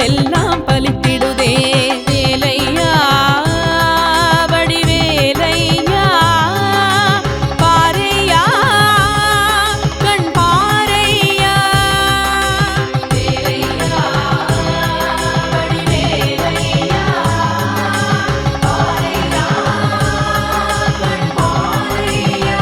எல்லாம் பலித்திடுதே. வேலையா வடிவேலையா பாரையா கண் பாரையா. வேலையா வடிவேலையா பாரையா கண் பாரையா.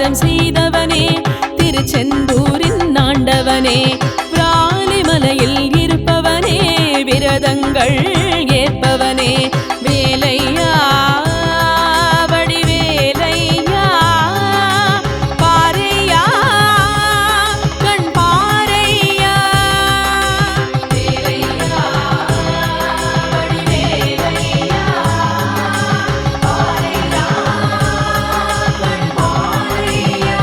வரம் செய்தவனே திருச்செந்தூரின் ஆண்டவனே பிராலிமலையில் இருப்பவனே விரதங்கள் ஏற்பவனே வேலையா வடிவேலையா பாரையா கண் பாரையா வேலையா வடிவேலையா பாரையா கண் பாரையா.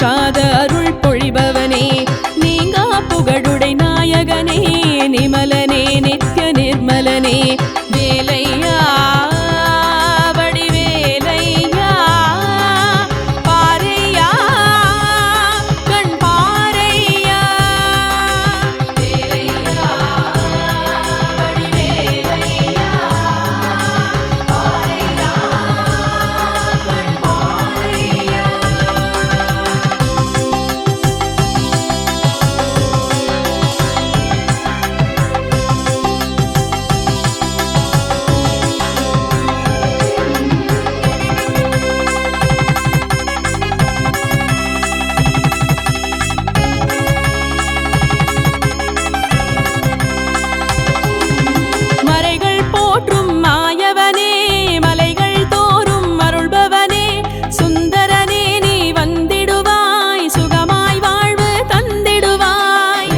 வற்றாத அருள் பொழிபவனே, நீங்கா புகழுடை நாயகனே, நிமலனே நித்ய நிர்மலனே, வேலையா வடிவேலையா, பாரையா கண் பாரையா, வேலையா வடிவேலையா, பாரையா கண் பாரையா. மறைகள் போற்றும் மாயவனே, மலைகள் தோறும் அருள்பவனே, சுந்தரனே நீ வந்திடுவாய், சுகமாய் வாழ்வு தந்திடுவாய்.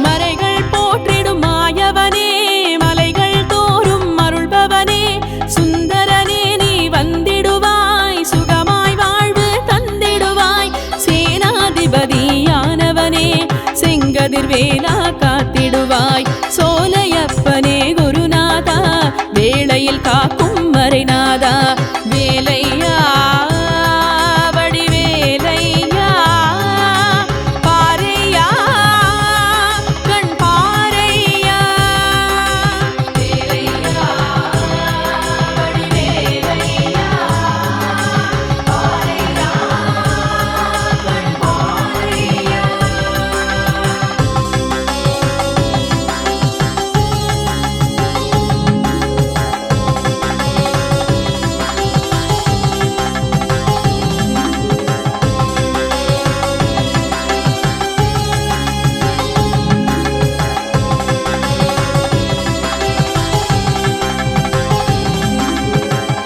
மறைகள் போற்றிடும் மாயவனே, மலைகள் தோறும் அருள்பவனே, சுந்தரனே நீ வந்திடுவாய், சுகமாய் வாழ்வு தந்திடுவாய். சேனாதிபதியானவனே, செங்கதிர்வேலா காத்திடுவாய், சோலையப்பனே குருநாதா, வேளையில் காக்கும் மறைநாதா, வேலையா வடிவேலையா, பாரையா கண் பாரையா, வேலையா வடிவேலையா, பாரையா கண் பாரையா.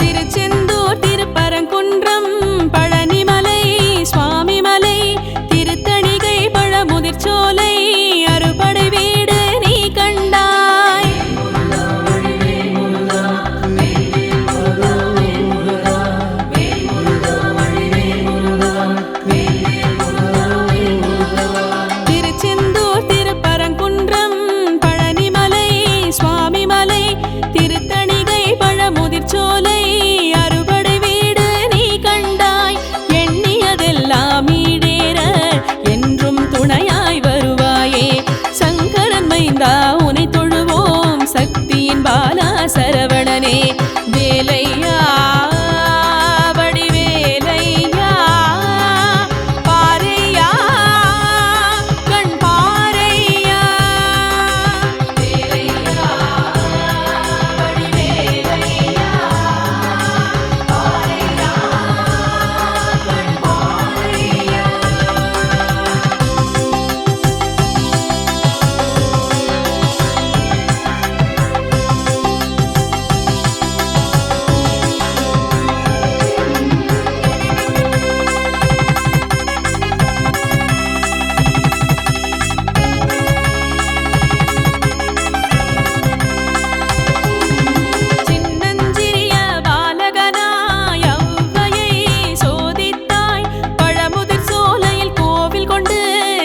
திருச்செந்தூர் திருப்பரங்குன்றம் பழனிமலை சுவாமிமலை, திருத்தணிகை பழமுதிர்ச்சோலை, அறுபடை வீடு நீ கண்டாய். திருச்செந்தூர் திருப்பரங்குன்றம் பழனிமலை சுவாமிமலை, திருத்தணிகை பழமுதிர்ச்சோலை, அறுபடை வீடு நீ கண்டாய். எண்ணியதெல்லாம் ஈடேற என்றும் துணையாய் வருவாயே, சங்கரன் மைந்தா உனை தொழுவோம், சக்தியின் பாலா சரவணனே, வேலையா வடிவேலையா, பாரையா கண் பாரையா, வேலையா வடிவேலையா, பாரையா கண் பாரையா. சின்னஞ்சிறிய பாலகனாய் ஔவையை சோதித்தாய், பழமுதிர் சோலையில் கோவில் கொண்டு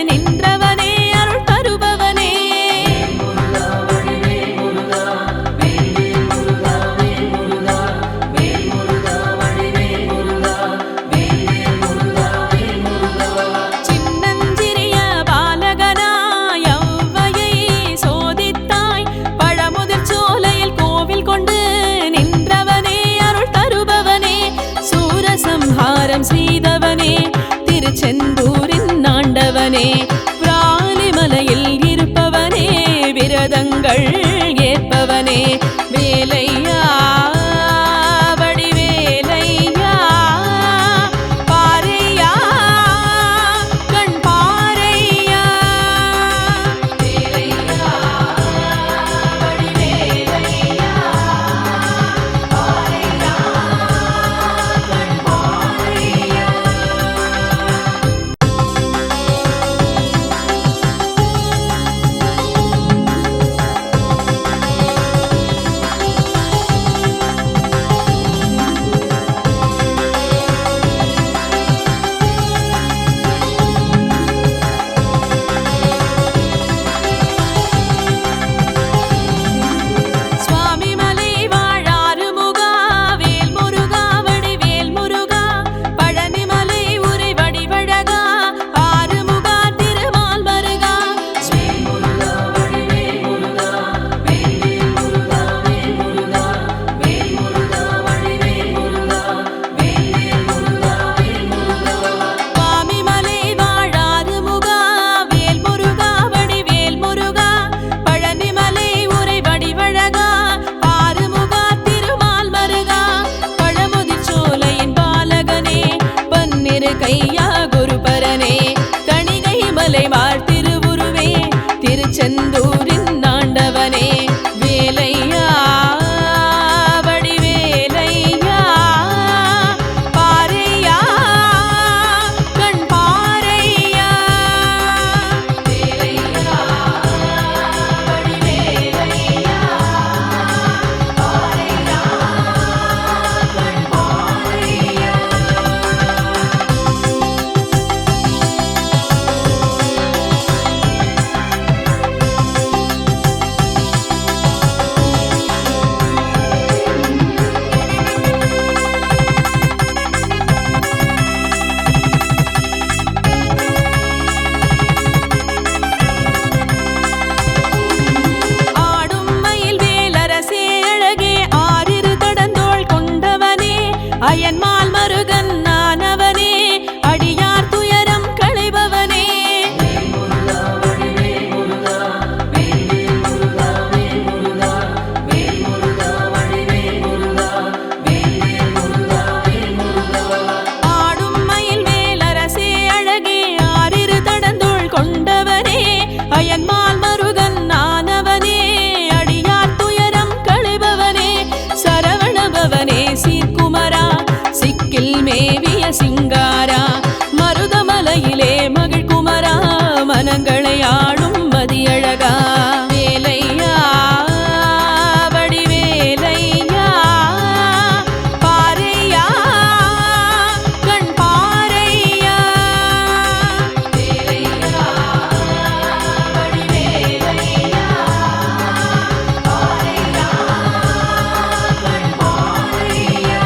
நின்றவனே, அருள் தருபவனே, சின்னஞ்சிறிய பாலகனாய் ஔவையை சோதித்தாய், பழமுதிர் சோலையில் கோவில் கொண்டு நின்றவனே, அருள் தருபவனே, சூரசம்ஹாரம் செய்தவனே, திருச்செந்தூரின் ஆண்டவனே, பிராலிமலையில் இருப்பவனே, விரதங்கள் ஏற்பவனே, வேலையா வடிவேலையா, பாரையா கண் பாரையா, வேலையா வடிவேலையா, பாரையா கண் பாரையா. மருகன் நானவனே அடியார் துயரம் களைபவனே ஆடும் மயில் வேலரசே அழகே ஆறிரு தடந்தோள் கொண்டவனே அயன்மால் மருகன் நானவனே அடியார் துயரம் களைபவனே சரவணபவனே சீர்குமரா சிக்கில் மேவிய சிங்காரா மருதமலையிலே மகிழ்குமரா மனங்களை ஆளும் மதியழகா வேலையா வடிவேலையா பாரையா கண் பாரையா வேலையா வடிவேலையா பாரையா கண் பாரையா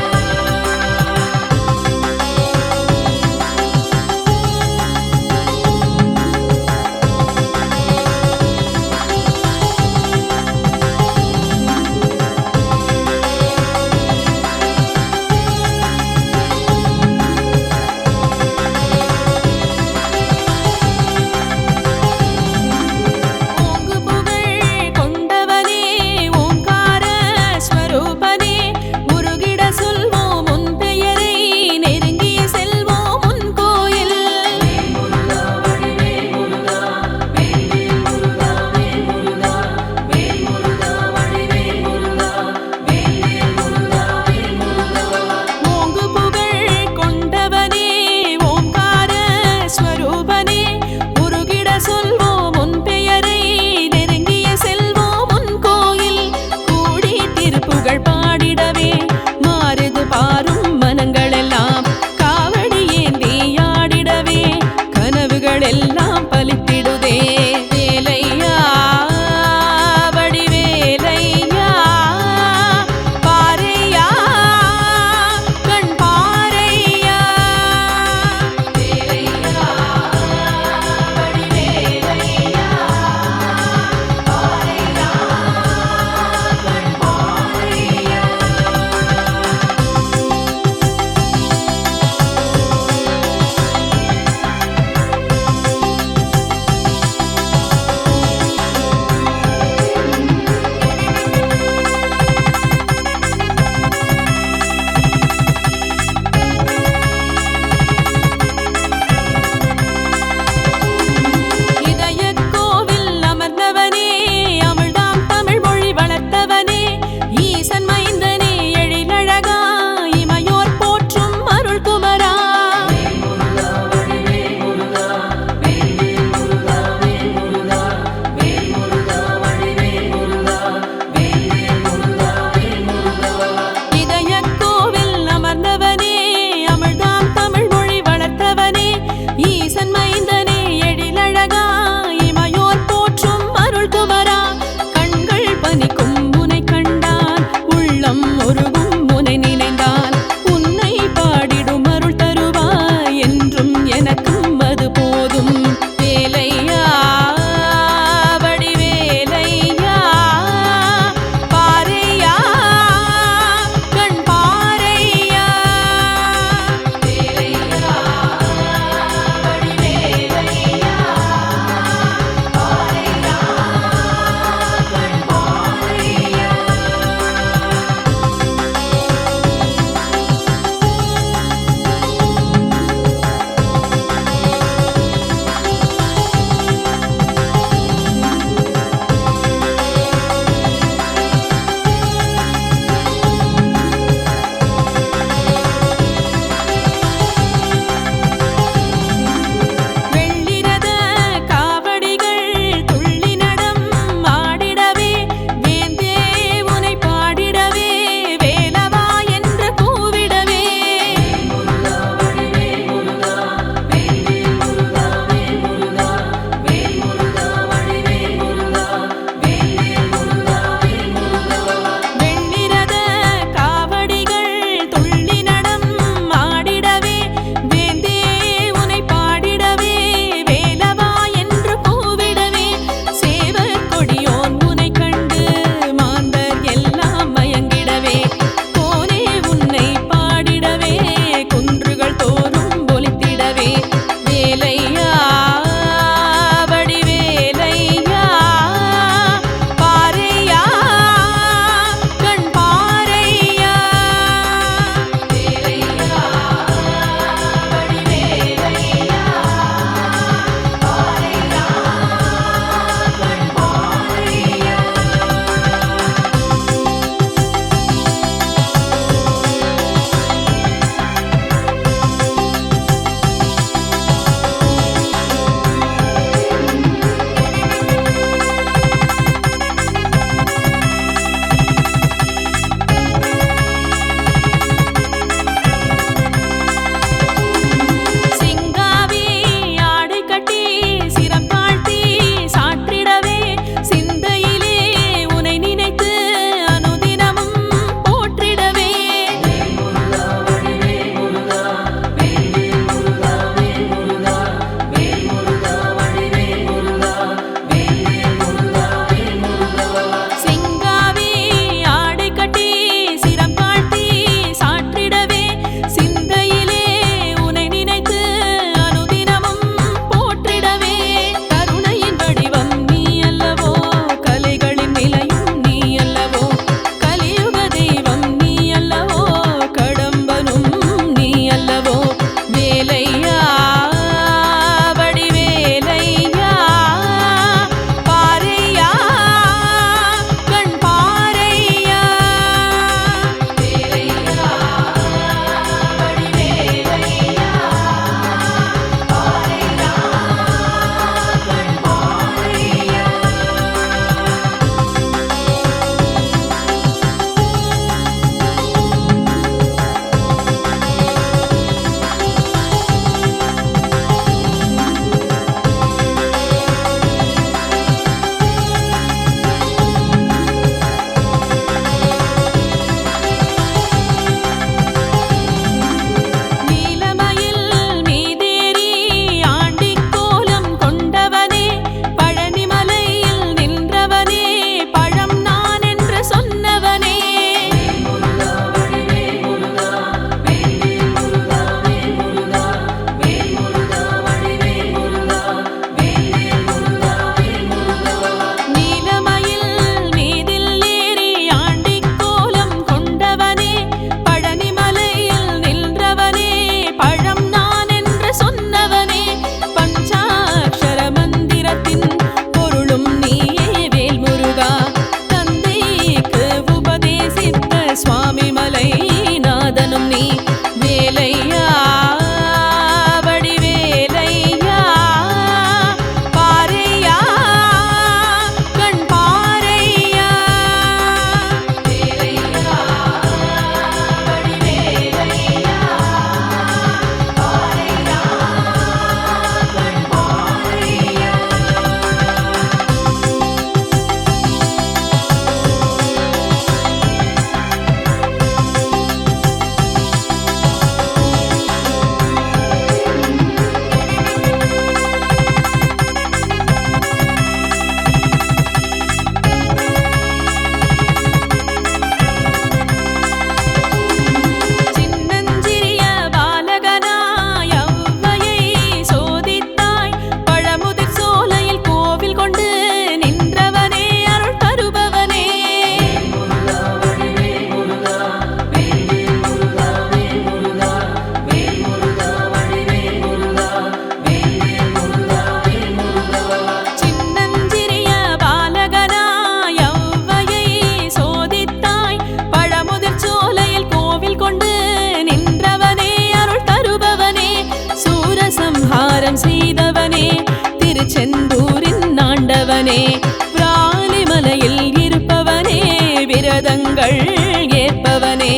வினைகள் ஏற்பவனே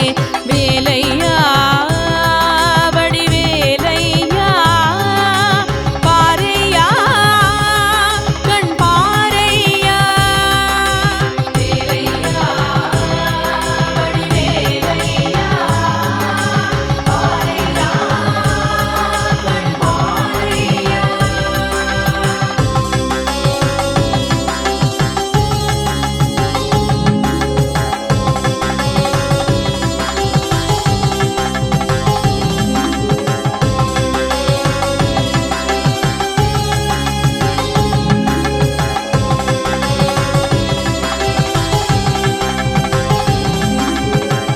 வேலையா வடிவேலையா பாரையா கண் பாரையா வேலையா வடிவேலையா பாரையா கண் பாரையா.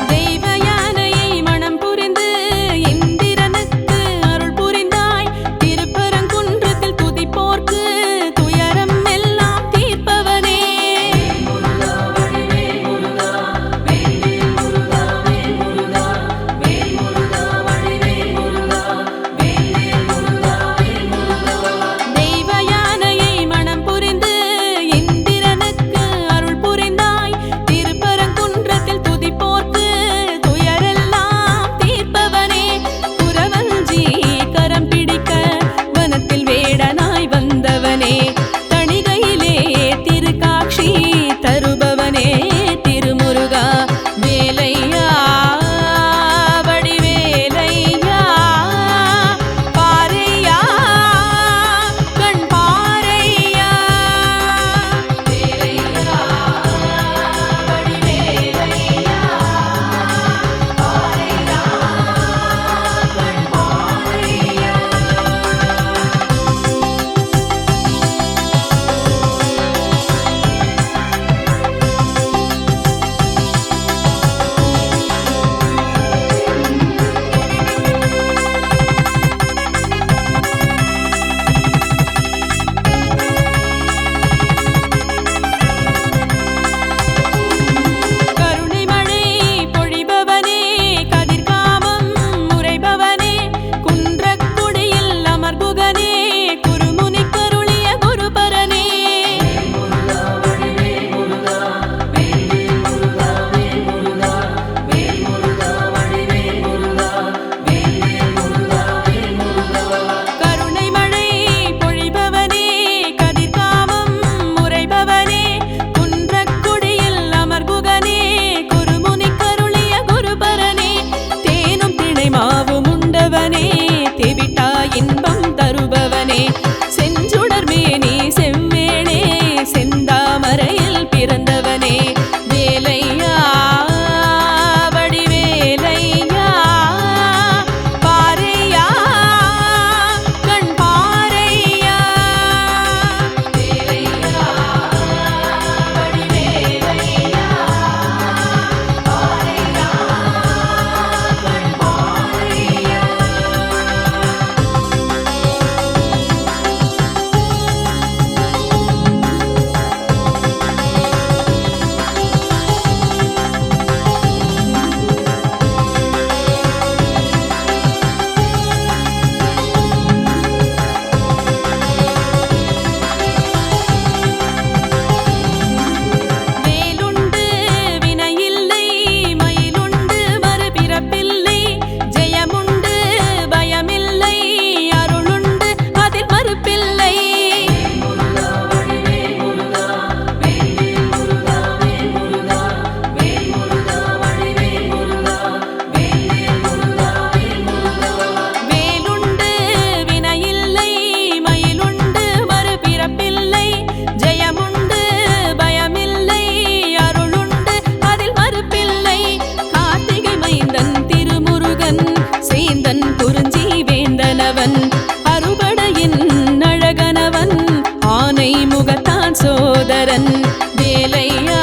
தெய்வ யானையை மனம் புரிந்து இந்திரனுக்கு அருள் புரிந்தாய் திருப்பரங்குன்றத்தில் துதிப்போர்க்கு துயரம் எல்லாம் தீர்ப்பவனே தெய்வ யானையை மனம் புரிந்து இந்திரனுக்கு அருள் புரிந்தாய் திருப்பரங்குன்றத்தில் துதிப்போர்க்கு துயரெல்லாம் தீர்ப்பவனே குறவஞ்சி கரம் பிடிக்க வனத்தில் வேடனாய் வந்தவனே தணிகையிலே திருக்காட்சி தருபவனே திருமுருகா வேலையா வடிவேலையா பாரையா கண் பாரையா வேலையா வடிவேலையா பாரையா கண் பாரையா. கருணை மழை பொழிபவனே கதிர்காமம் முறைபவனே குன்றக்குடியில் அமர்குகனே குருமுனி கருளிய குருபரனே கருணை மழை பொழிபவனே கதிர்காமம் முறைபவனே குன்றக்குடியில் அமர்குகனே குருமுனி கருளிய குருபரனே தேனும் திணை மாவும் உண்டவனே தேவிட்டா இன்பம் தருபவனே செஞ்சுடர் மேனி செவ்வேளே செந்தாமரையில் பிறந்தவனே வேலையா வடிவேலையா பாரையா கண் பாரையா வேலையா வடிவேலையா பாரையா கண் பாரையா. வேலுண்டு வினையில்லை மயிலுண்டு மறுபிறப்பில்லை ஜெயமுண்டு பயமில்லை அருளுண்டு அதில் மறுப்பில்லை வேலுண்டு வினையில்லை மயிலுண்டு மறுபிறப்பில்லை ஜெயமுண்டு பயமில்லை அருளுண்டு அதில் மறுப்பில்லை கார்த்திகை மைந்தன் திருமுருகன் சேந்தன் குறிஞ்சி வேந்தனவன் அறுபடையின் அழகனவன் ஆனை முகத்தான் சோதரன் வேலையா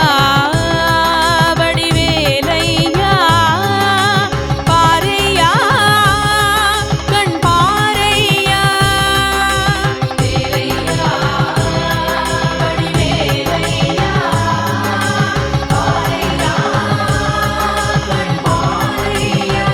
வடிவேலையா பாரையா கண் பாரையா வேலையா வடிவேலையா பாரையா கண் பாரையா.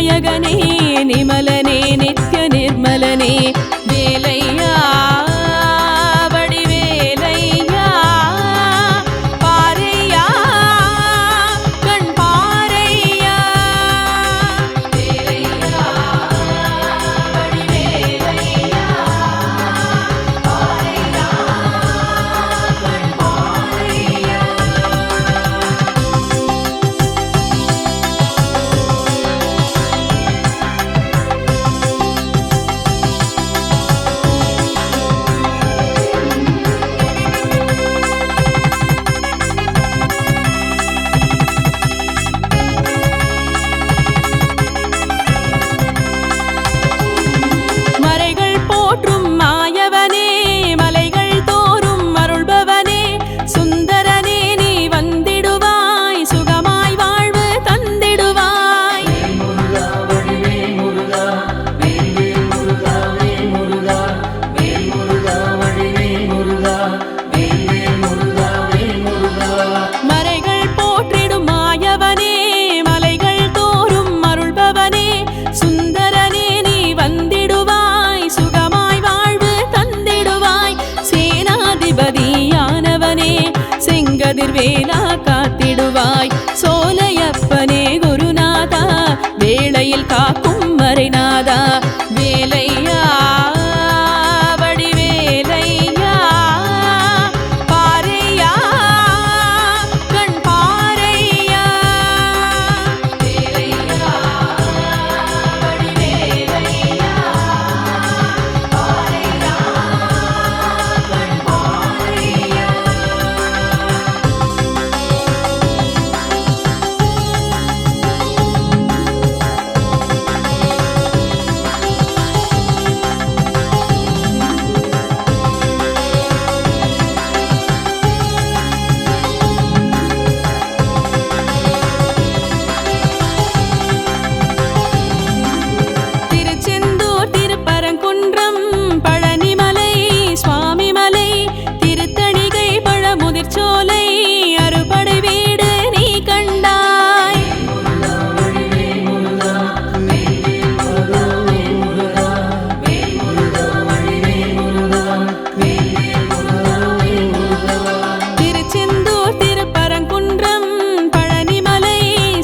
நாயகனே நிமலனே நித்ய நிர்மலனே வேலையா வடிவேலையா பாரையா கண் பாரையா வேலையா வடிவேலையா பாரையா கண் பாரையா. மறைகள் போற்றும் மாயவனே மலைகள் தோறும் அருள்பவனே சுந்தரனே நீ வந்திடுவாய் சுகமாய் வாழ்வு தந்திடுவாய். மறைகள் போற்றிடும் மாயவனே மலைகள் தோறும் அருள்பவனே சுந்தரனே நீ வந்திடுவாய் சுகமாய் வாழ்வு தந்திடுவாய். சேனாதிபதியானவனே செங்கதிர்வேலா காத்திடுவாய் சோலையப்பனே குருநாதா வேளையில் காக்கும் மறைநாதா வேலையா வடிவேலையா பாரையா கண் பாரையா வேலையா வடிவேலையா பாரையா கண் பாரையா. திருச்செந்தூர் திருப்பரங்குன்றம் பழனிமலை சுவாமிமலை திருத்தணிகை பழமுதிர்ச்சோலை அறுபடை வீடு நீ கண்டாய். திருச்செந்தூர் திருப்பரங்குன்றம் பழனிமலை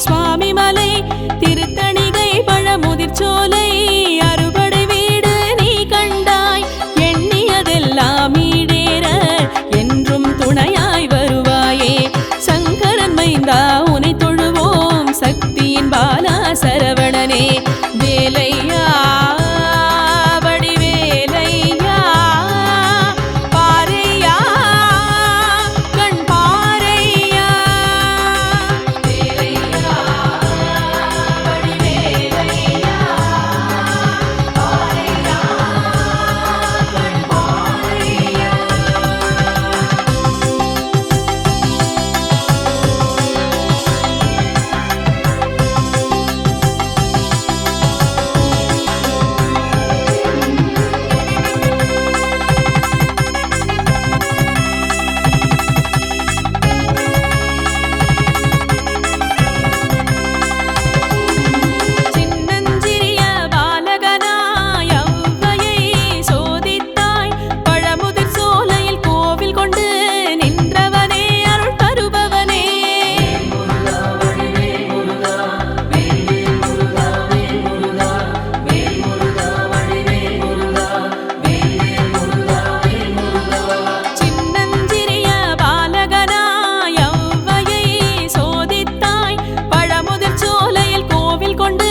சுவாமிமலை திருத்தணிகை பழமுதிர்ச்சோலை அறுபடை வீடு நீ கண்டாய். எண்ணியதெல்லாம் ஈடேற என்றும் துணையாய் வருவாயே சங்கரன் மைந்தா உனை தொழுவோம் சக்தியின் பாலா சரவணனே வேலையா வடிவேலையா பாரையா கண் பாரையா வேலையா வடிவேலையா பாரையா கண் பாரையா. சின்னஞ்சிறிய பாலகனாய் ஔவையை சோதித்தாய் பழமுதிர் சோலையில் கோவில் கொண்டு நின்றவனே அருள் தருபவனே சின்னஞ்சிறிய பாலகனாய் ஔவையை சோதித்தாய் பழமுதிர் சோலையில் கோவில் கொண்டு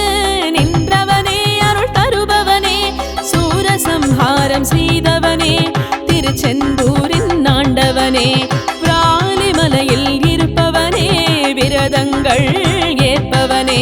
நின்றவனே அருள் தருபவனே சூரசம்ஹாரம் செய்தவனே திருச்செந்தூரின் ஆண்டவனே விராலிமலையில் இருப்பவனே விரதங்கள் ஏற்பவனே